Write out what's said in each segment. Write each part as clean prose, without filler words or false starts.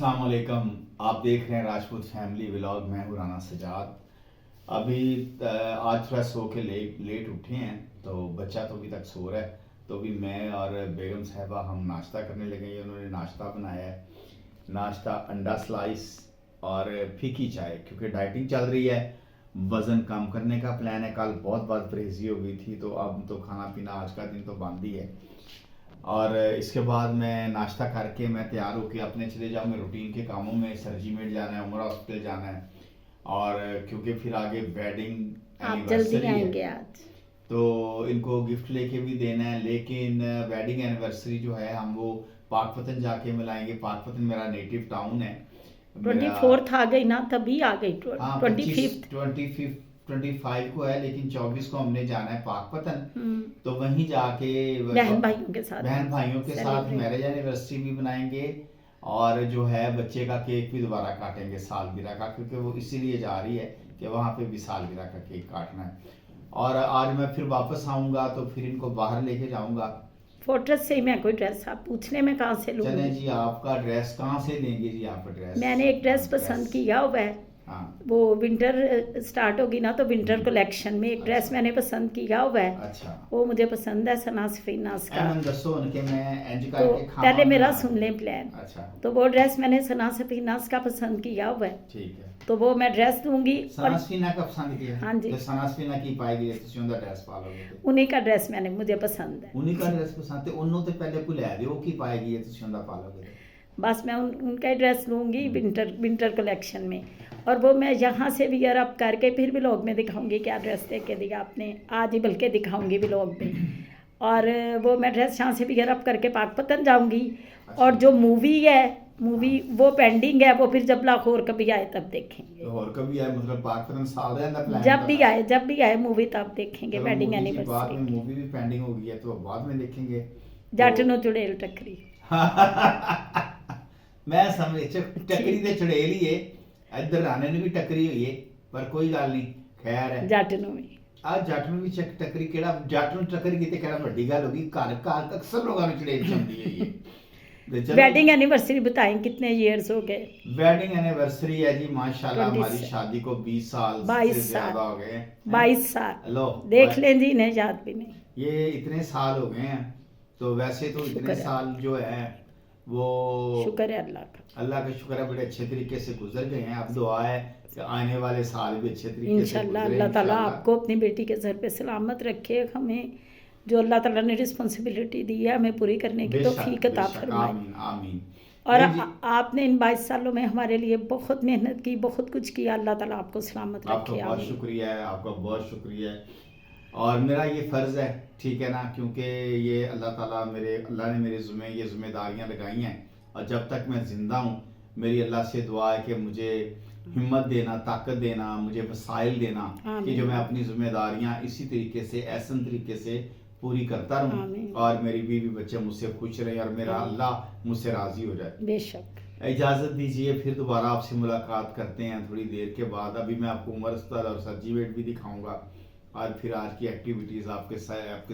अस्सलाम वालेकुम। आप देख रहे हैं राजपूत फैमिली व्लॉग। मैं हूं राना सजाद। अभी आज थोड़ा सो के लेट उठे हैं, तो बच्चा तो अभी तक सो रहा है। तो अभी मैं और बेगम साहिबा हम नाश्ता करने लगे हैं। उन्होंने नाश्ता बनाया है, नाश्ता अंडा स्लाइस और फीकी चाय, क्योंकि डाइटिंग चल रही है, वज़न कम करने का प्लान है। कल बहुत परहेज़ी हो गई थी, तो अब तो खाना पीना आज का दिन तो बंद ही है। और इसके बाद मैं नाश्ता करके मैं तैयार होकर अपने चले जाऊँगा रूटीन के कामों में। सर्जिमेंट जाना है, उमरा हॉस्पिटल जाना है, और क्योंकि फिर आगे वेडिंग आप जल्दी एनिवर्सरी आएंगे है, आज। तो इनको गिफ्ट लेके भी देना है। लेकिन वेडिंग एनिवर्सरी जो है हम वो पाकपतन जाके मिलाएंगे। पाकपतन मेरा नेटिव टाउन है। 24th आ गई ना, तभी आ गई। हाँ, 25th 25 को है, लेकिन 24 को हमने जाना है पाकपतन। तो वहीं जाके बहन भाइयों के साथ मैरिज एनिवर्सरी भी बनाएंगे, और जो है बच्चे का केक भी दोबारा काटेंगे सालगिरह का, क्योंकि वो इसीलिए जा रही है कि वहाँ पे भी सालगिरह का केक काटना है। और आज मैं फिर वापस आऊँगा तो फिर इनको बाहर लेके जाऊँगा। फोर्ट्रेस से ही मैं कोई ड्रेस आप पूछने में कहाँ से लूँगी। चले जी, आपका ड्रेस कहाँ से लेंगे जी? आपका ड्रेस मैंने एक ड्रेस पसंद किया हुआ है। हाँ, वो विंटर स्टार्ट होगी ना, तो विंटर कलेक्शन में एक ड्रेस अच्छा। मैंने पसंद किया हुआ है। अच्छा, वो मुझे पसंद है, सना सफीनास का। एमन दसो उनके मैं इंज तो करके खावा पहले मेरा बना। सुन लें प्लान। अच्छा, तो वो ड्रेस मैंने सना सफीनास का पसंद किया हुआ है, ठीक है। तो वो मैं ड्रेस लूँगी। और सनासफीना का पसंद किया? हाँ जी। तो सनासफीना की पाएगी तुसी उनका ड्रेस पा लोगे तो उन्हीं का ड्रेस मुझे पसंद है। उन्हीं का ड्रेस पसंद है। उन्हों तो पहले को ले दियो की पाएगी ये तुसी उनका पा लोगे तो। बस मैं उनका ही ड्रेस लूँगी विंटर कलेक्शन में। और वो मैं यहाँ से वियर अप करके फिर व्लॉग में दिखाऊंगी क्या ड्रेस देख के दिया आपने, आज ही बल्कि दिखाऊंगी व्लॉग में। और वो मैं ड्रेस यहाँ से वियर अप करके पाकपतन जाऊँगी। और जो मूवी वो पेंडिंग है, वो फिर जब लाहौर कभी आए तब देखेंगे। और कभी आए मतलब पाकपतन साल रहने प्लान जब भी आए मूवी तब देखेंगे। वेडिंग एनिवर्सरी बाद में मूवी भी पेंडिंग हो गई है, तो बाद में देखेंगे। जट नु चुड़ैल टकरी मैं समझ टकरी ते चुड़ैल ही है, इधर राणे ने भी टकरी हुई है, पर कोई गल नहीं, खैर है। जट नु भी आज जट में भी टकरी केड़ा जट नु टकरी की ते केड़ा बड़ी गल होगी। घर अक्सर लोगों ने चुड़ैल चमदी है। वेडिंग एनिवर्सरी बताएं कितने इयर्स हो गए? वेडिंग एनिवर्सरी है जी माशाल्लाह, हमारी शादी को 20 साल से ज्यादा हो गए। 22 साल लो देख लें जी, इन्हें याद भी नहीं। ये इतने साल हो गए हैं, तो वैसे तो इतने साल जो है वो शुक्र है अल्लाह का शुक्र है, बड़े अच्छे तरीके से गुजर गए हैं। अब दुआ है कि आने वाले साल भी अच्छे तरीके से इंशाल्लाह अल्लाह ताला आपको अपनी बेटी के सर पे सलामत रखे। हमें जो अल्लाह ताला ने रिस्पॉन्सिबिलिटी दी है हमें पूरी करने की तौफीक अता फरमाए। आमीन। और आपने इन 22 सालों में हमारे लिए बहुत मेहनत की, बहुत कुछ किया। अल्लाह ताला आपको सलामत रखे। आपका बहुत शुक्रिया है, आपका बहुत शुक्रिया है। और मेरा ये फ़र्ज़ है, ठीक है ना, क्योंकि ये अल्लाह ने मेरे ये जिम्मेदारियाँ लगाई हैं, और जब तक मैं ज़िंदा हूँ मेरी अल्लाह से दुआ है कि मुझे हिम्मत देना, ताकत देना, मुझे वसाइल देना कि जो मैं अपनी जिम्मेदारियाँ इसी तरीके से एहसन तरीके से पूरी करता रहूँ, और मेरी बीवी बच्चे मुझसे खुश रहे, और मेरा अल्लाह मुझसे राज़ी हो जाए। बेशक। इजाज़त दीजिए, फिर दोबारा आपसे मुलाकात करते हैं थोड़ी देर के बाद। अभी मैं आपको उमर अस्पताल और सर्जिमेंट भी दिखाऊंगा, और फिर आज की एक्टिविटीज आपके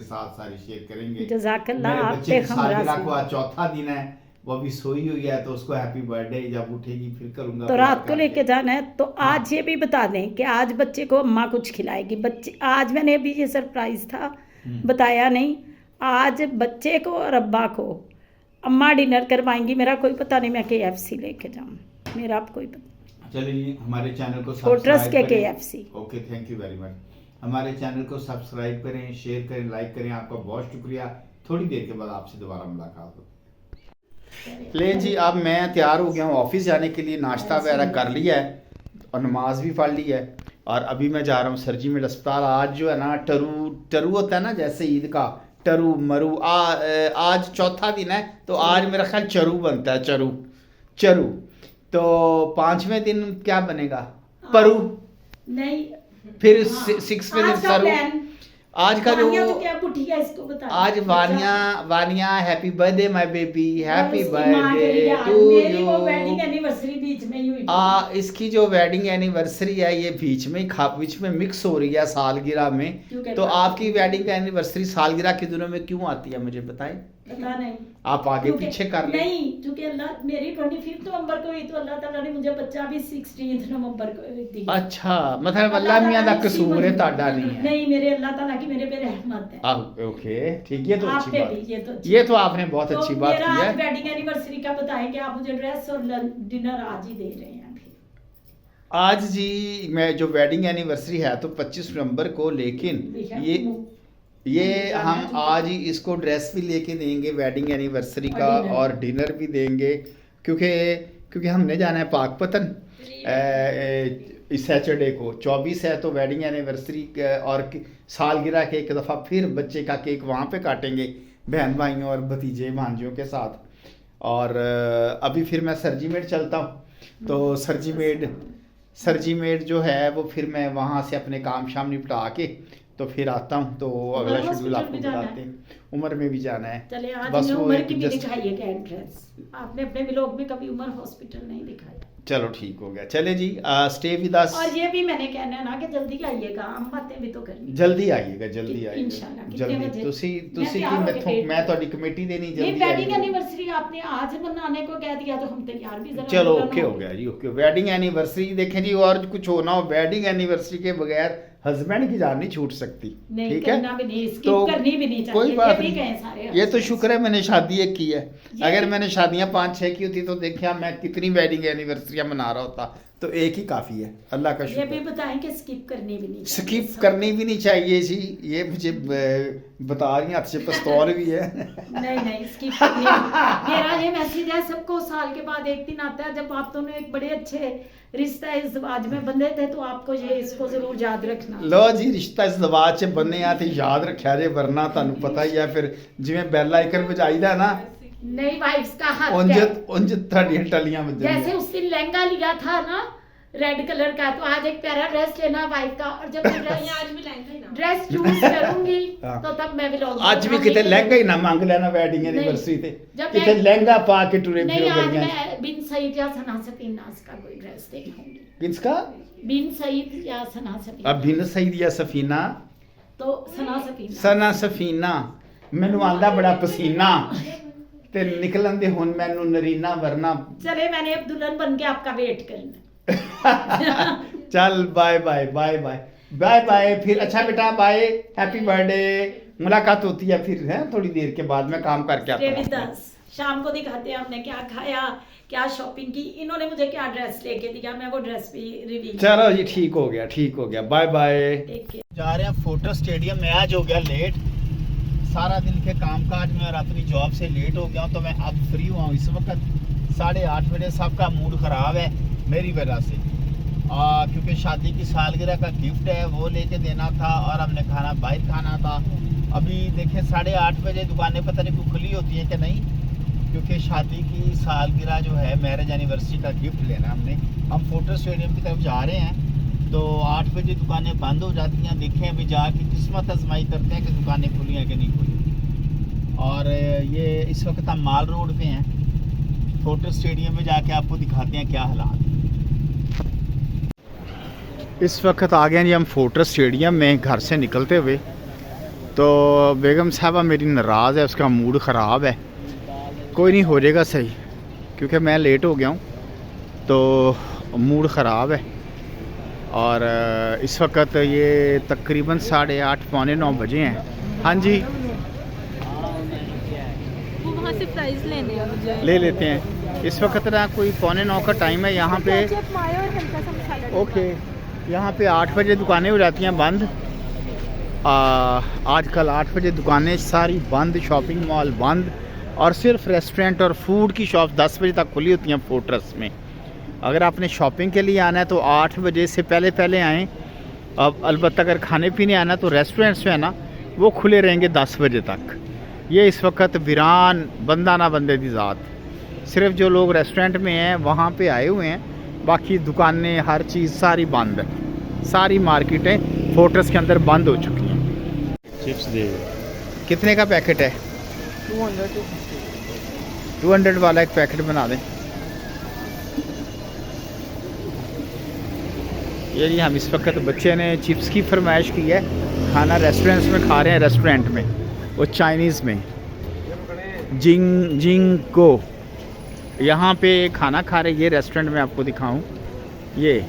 साथ सारी शेयर करेंगे। जज़ाकल्लाह। मेरे आप बच्चे पे की सालगिरह को आज चौथा दिन है, वो अभी सोई हुई है, तो उसको हैप्पी बर्थडे जब उठेगी फिर करूंगा। तो रात को लेके जाना है, तो आज ये भी बता दें कि आज बच्चे को अम्मा कुछ खिलाएगी। बच्चे आज मैंने अभी ये सरप्राइज था, बताया नहीं। आज बच्चे को और अब्बा को अम्मा डिनर करवाएंगी। मेरा कोई पता नहीं, मैं KFC लेके जाऊँ, मेरा आप कोई पता। चलिए हमारे चैनल को फोर्ट्रेस के KFC। Okay, thank you very much. हमारे चैनल को सब्सक्राइब करें, शेयर करें, लाइक करें। आपका बहुत शुक्रिया। थोड़ी देर के बाद आपसे दोबारा मुलाकात हो। ले जी, अब मैं तैयार हो गया हूँ ऑफिस जाने के लिए। नाश्ता वगैरह कर लिया है और नमाज भी पढ़ ली है, और अभी मैं जा रहा हूँ सर्जिमेंट अस्पताल। आज जो है ना टरू होता है ना, जैसे ईद का टरू मरू, आज चौथा दिन है, तो आज मेरा ख्याल चरू बनता है। चरू तो 5वें दिन क्या बनेगा? परू नहीं, फिर 6वें दिन सरू। आज का जो आज Vaniya happy birthday my baby, happy birthday to you. Wedding anniversary बीच में ही हुई। इसकी जो वेडिंग एनिवर्सरी है ये बीच में मिक्स हो रही है सालगिरह में। तो आपकी वेडिंग एनिवर्सरी सालगिरह के दिनों में क्यों आती है, मुझे बताएं। पता नहीं आप आगे क्योंकि- पीछे कर लें। नहीं, क्योंकि अल्लाह मेरी 25 नवंबर को हुई तो अल्लाह ताला ने मुझे बच्चा भी 16 नवंबर को दी। अच्छा मतलब अल्लाह मियां दा कसूर है, ताड़ा नहीं है। नहीं, मेरे अल्लाह ताला की मेरे पे रहमत है। ओके ठीक, ये तो आप अच्छी पे बात भी, ये तो अच्छी ये तो आपने बहुत तो अच्छी बात मेरा की है। आज वेडिंग एनिवर्सरी का बताएंगे आप मुझे ड्रेस और डिनर आज ही दे रहे हैं अभी। आज जी मैं जो वेडिंग एनिवर्सरी है तो 25 नवंबर को, लेकिन ये हम आज ही इसको ड्रेस भी लेके देंगे वेडिंग एनिवर्सरी का, और और डिनर भी देंगे, क्योंकि हमने जाना है पाकपतन इस सैटरडे को। 24 है तो वेडिंग एनिवर्सरी और सालगिरह के एक दफ़ा फिर बच्चे का केक वहाँ पे काटेंगे बहन भाइयों और भतीजे भांजियों के साथ। और अभी फिर मैं सरजीमेड चलता हूँ, तो सरजीमेड जो है वो फिर मैं वहाँ से अपने काम शाम निपटा के तो फिर आता हूँ, तो अगला शेड्यूल आपको बताते हैं। उम्र में भी जाना है। चले आज बस मैं वो उम्र एक की भी just- दिखाई है क्या एड्रेस, आपने अपने व्लॉग में कभी उम्र हॉस्पिटल नहीं दिखाया। चलो ठीक हो गया, चले जी स्टे विद अस। और ये भी मैंने कहना है ना कि जल्दी आइएगा, हम बातें भी तो करनी। जल्दी आइएगा, जल्दी इंशाल्लाह, आइएगा, कितने जल्दी बजे? तुसी मैं तुसी तैयार की होके मैं ਤੁਹਾਡੀ कमेटी देनी ये जल्दी वेडिंग आइएगा। एनिवर्सरी आपने आज मनाने को कह दिया तो हम तैयार भी जरा चलो होना ओके हो गया जी, ओके। वेडिंग एनिवर्सरी देखें जी, और कुछ होना हो वेडिंग एनिवर्सरी के बगैर हस्बैंड की जान नहीं छूट सकती, नहीं, ठीक है? करना भी नहीं, skip तो करनी भी नहीं चाहिए, कोई ये बात भी नहीं। कहें सारे ये तो husbands। शुक्र है मैंने शादी एक की है, ये अगर भी- मैंने शादियां 5-6 की होती तो देखिए मैं कितनी वेडिंग एनिवर्सरियां मना रहा होता, तो एक ही काफी है, अल्लाह का ये शुक्र। भी बताएं कि स्किप करनी भी नहीं चाहिए। स्किप करनी भी नहीं चाहिए जी, ये मुझे बता रही हैं, हाथ से पिस्तौल भी है। नहीं स्किप करनी नहीं। मेरा ये मैसेज है सबको, साल के बाद एक दिन आता है जब आप दोनों एक बड़े अच्छे रिश्ता इस आज में बंधे थे, तो आपको ये इसको जरूर याद रखना। लो जी, रिश्ता इस दवाज च बन्ने आ ते याद रखा जे, वरना ਤੁਹਾਨੂੰ पता ही है फिर जिवें बेल आइकन बजाईदा ना, नहीं वाइफ्स का हक उंज है। उंज ਤੁਹਾਡੀਆਂ ਟਲੀਆਂ जैसे ਵੱਜਣਗੀਆਂ। उस दिन लहंगा लिया था ना रेड कलर का, तो आज एक प्यारा ड्रेस लेना वाइफ का, और जब मैं आज भी लहंगा ही ना। ड्रेस चूज करूंगी हाँ। तो तब मैं भी लोग ਅੱਜ ਵੀ ਕਿਤੇ ਲਹਿੰਗਾ ਹੀ ਨਾ ਮੰਗ ਲੈਣਾ ਵੈਡਿੰਗ नहीं। ਐਨੀਵਰਸਰੀ ਤੇ, जब ਕਿਤੇ मैं- ਲਹਿੰਗਾ ਪਾ ਕੇ ਟੁਰੇ नहीं, ਫਿਰੋ आज ਗਲੀਆਂ 'ਚ। मैं बिन सईद या सना सफीनास का कोई ड्रेस दिखाऊंगी। किसका? बिन सईद या सना सफीना, अब बिन सईद या सफीना, तो सना सफीना। सना सफीना ਮੈਨੂੰ ਆਂਦਾ ਬੜਾ पसीना ਤੇ ਨਿਕਲਣ ਦੇ ਹੁਣ ਮੈਨੂੰ ਨਰੀਨਾ ਵਰਨਾ। चले मैंने अब दुल्हन बन के आपका वेट करना। चल bye bye bye bye bye bye, फिर अच्छा बेटा बाय, हैप्पी बर्थडे। मुलाकात होती है फिर है थोड़ी देर के बाद, मैं काम करके आता Stay हूँ। with us। शाम को दिखाते हैं हमने क्या खाया, क्या शॉपिंग की, इन्होंने मुझे क्या ड्रेस लेके दिया, मैं वो ड्रेस भी रिवील। चलो जी ठीक हो गया, ठीक हो गया, बाय बाय। Take care. जा रहे हैं फोटो स्टेडियम में, आज हो गया लेट, सारा दिन के कामकाज में और अपनी जॉब से लेट हो गया हूँ, तो मैं अब फ्री हुआ हूँ इस वक्त 8:30 बजे। सबका मूड ख़राब है मेरी वजह से, क्योंकि शादी की सालगिरह का गिफ्ट है वो लेके देना था, और हमने खाना बाहर खाना था। अभी देखें 8:30 बजे दुकानें पता नहीं क्यों खुली होती हैं कि नहीं, क्योंकि शादी की सालगिरह जो है मैरिज एनिवर्सरी का गिफ्ट लेना हमने। हम फोटो स्टेडियम की तरफ जा रहे हैं, तो 8 बजे दुकानें बंद हो जाती हैं। देखें अभी जाके किस्मत आजमाई करते हैं कि दुकानें खुली हैं कि नहीं खुली। और ये इस वक्त हम माल रोड पे हैं, फोटो स्टेडियम में जाके आपको दिखाते हैं क्या हालात। इस वक्त आ गए जी हम फोटो स्टेडियम में घर से निकलते हुए, तो बेगम साहबा मेरी नाराज़ है, उसका मूड ख़राब है। कोई नहीं, हो जाएगा सही, क्योंकि मैं लेट हो गया हूँ तो मूड ख़राब है। और इस वक्त ये तकरीबन 8:30 पौने 9 बजे हैं। हाँ जी वो वहाँ से प्राइस लेने हैं मुझे। ले लेते हैं। इस वक्त ना कोई 8:45 का टाइम है यहाँ पे। केचप, मायो और हल्का सा मसाला। ओके, यहाँ पे 8 बजे दुकानें हो जाती हैं बंद। आजकल 8 बजे दुकानें सारी बंद, शॉपिंग मॉल बंद, और सिर्फ रेस्टोरेंट और फूड की शॉप 10 बजे तक खुली होती हैं फोर्ट्रेस में। अगर आपने शॉपिंग के लिए आना है तो 8 बजे से पहले पहले आएँ। अब अलबत्ता अगर खाने पीने आना है तो रेस्टोरेंट्स जो है ना वो खुले रहेंगे 10 बजे तक। ये इस वक्त वीरान, बंदा ना बंदे दी ज़ात, सिर्फ जो लोग रेस्टोरेंट में हैं वहाँ पे आए हुए हैं, बाकी दुकानें हर चीज़ सारी बंद है। सारी मार्केटें फोर्ट्रेस के अंदर बंद हो चुकी हैं। चिप्स दे कितने का पैकेट है? 200 वाला एक पैकेट बना दें। ये जी हम इस वक्त बच्चे ने चिप्स की फरमाइश की है, खाना रेस्टोरेंट्स में खा रहे हैं, रेस्टोरेंट में वो चाइनीज़ में। जिंको यहाँ पे खाना खा रहे। ये रेस्टोरेंट में आपको दिखाऊं, ये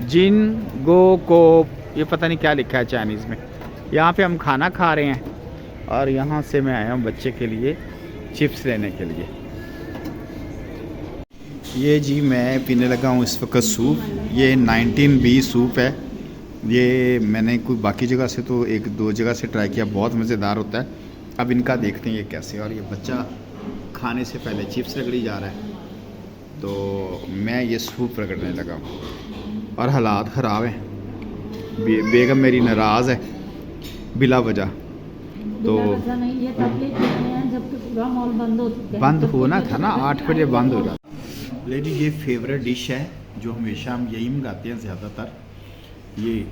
जिनको को ये पता नहीं क्या लिखा है चाइनीज़ में। यहाँ पे हम खाना खा रहे हैं और यहाँ से मैं आया हूँ बच्चे के लिए चिप्स लेने के लिए। ये जी मैं पीने लगा हूँ इस वक्त सूप। ये 19B सूप है। ये मैंने कोई बाकी जगह से तो 1-2 जगह से ट्राई किया, बहुत मज़ेदार होता है। अब इनका देखते हैं ये कैसे। और ये बच्चा खाने से पहले चिप्स रगड़ी जा रहा है, तो मैं ये सूप रगड़ने लगा हूँ। और हालात ख़राब हैं। बेगम मेरी नाराज़ है बिला वजह। तो नहीं, ये तब ले चुके हैं जबकि पूरा मॉल बंद हो चुका है। बंद होना था ना, 8 बजे बंद हो जाता। लेडी ये फेवरेट डिश है जो हमेशा हम यही मंगाते हैं ज़्यादातर, ये।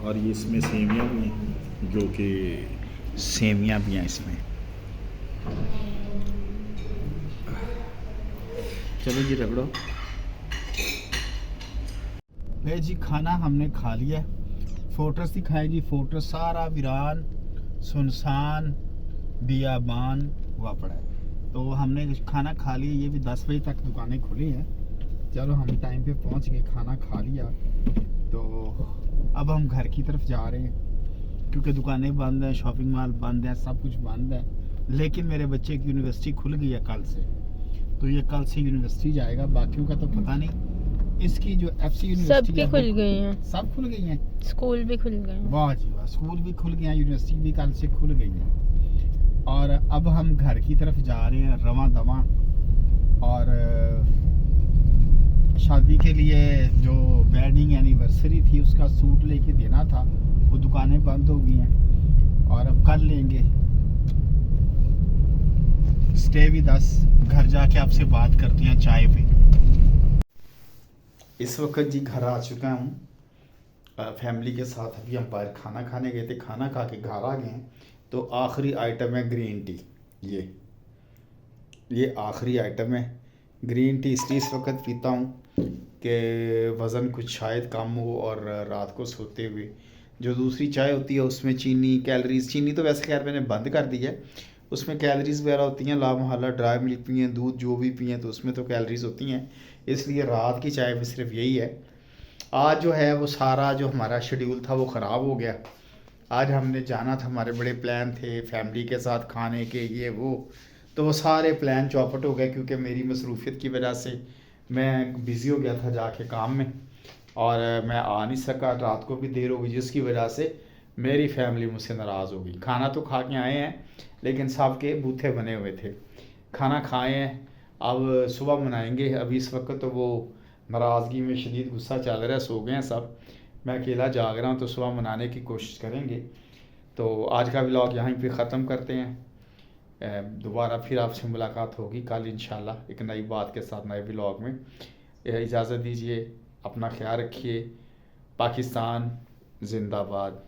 और ये इसमें सेवियाँ भी हैं, जो कि सेवियाँ भी हैं इसमें। चलो जी रगड़ो। ले जी खाना हमने खा लिया। फोर्ट्रेस दिखाए जी। फोर्ट्रेस सारा वीरान सुनसान बियाबान हुआ पड़ा है। तो हमने खाना खा लिया। ये भी 10 बजे तक दुकानें खुली हैं। चलो हम टाइम पे पहुंच गए, खाना खा लिया। तो अब हम घर की तरफ जा रहे हैं क्योंकि दुकानें बंद हैं, शॉपिंग मॉल बंद है, सब कुछ बंद है। लेकिन मेरे बच्चे की यूनिवर्सिटी खुल गई है कल से, तो ये कल से यूनिवर्सिटी जाएगा। बाकियों का तो पता नहीं। इसकी जो FC यूनिवर्सिटी सबकी खुल गई हैं, सब खुल गई हैं। स्कूल भी खुल गए हैं। वाह जी वाह, स्कूल भी खुल गए हैं, यूनिवर्सिटी भी कल से खुल गई है। और अब हम घर की तरफ जा रहे हैं रवां दवां। और शादी के लिए जो वेडिंग एनिवर्सरी थी उसका सूट लेके देना था, वो दुकानें बंद हो गई हैं और अब कल लेंगे। Stay with us. घर जाके आपसे बात करते हैं चाय पे। इस वक्त जी घर आ चुका हूँ फैमिली के साथ। अभी हम बाहर खाना खाने गए थे, खाना खा के घर आ गए हैं। तो आखिरी आइटम है ग्रीन टी। ये आखिरी आइटम है ग्रीन टी। इसलिए इस वक्त पीता हूँ कि वज़न कुछ शायद कम हो और रात को सोते हुए जो दूसरी चाय होती है उसमें चीनी, कैलोरीज। चीनी तो वैसे खैर मैंने बंद कर दी है, उसमें कैलोरीज वगैरह होती हैं। ला मोहल्ला ड्राई मिल्क पिए, दूध जो भी पिए, तो उसमें तो कैलोरीज होती हैं। इसलिए रात की चाय में सिर्फ यही है। आज जो है वो सारा जो हमारा शेड्यूल था वो ख़राब हो गया। आज हमने जाना था, हमारे बड़े प्लान थे फैमिली के साथ खाने के, ये वो, तो वो सारे प्लान चौपट हो गए क्योंकि मेरी मसरूफियत की वजह से मैं बिज़ी हो गया था जाके काम में और मैं आ नहीं सका। रात को भी देर हो गई जिसकी वजह से मेरी फैमिली मुझसे नाराज़ हो गई। खाना तो खा के आए हैं लेकिन सब के बूथे बने हुए थे। खाना खाए हैं, अब सुबह मनाएंगे। अभी इस वक्त तो वो नाराज़गी में शदीद गुस्सा चल रहा है, सो गए हैं सब। मैं अकेला जाग रहा हूँ, तो सुबह मनाने की कोशिश करेंगे। तो आज का व्लॉग यहीं पे ख़त्म करते हैं। दोबारा फिर आपसे मुलाकात होगी कल इंशाल्लाह एक नई बात के साथ, नए व्लॉग में। इजाज़त दीजिए, अपना ख्याल रखिए। पाकिस्तान जिंदाबाद।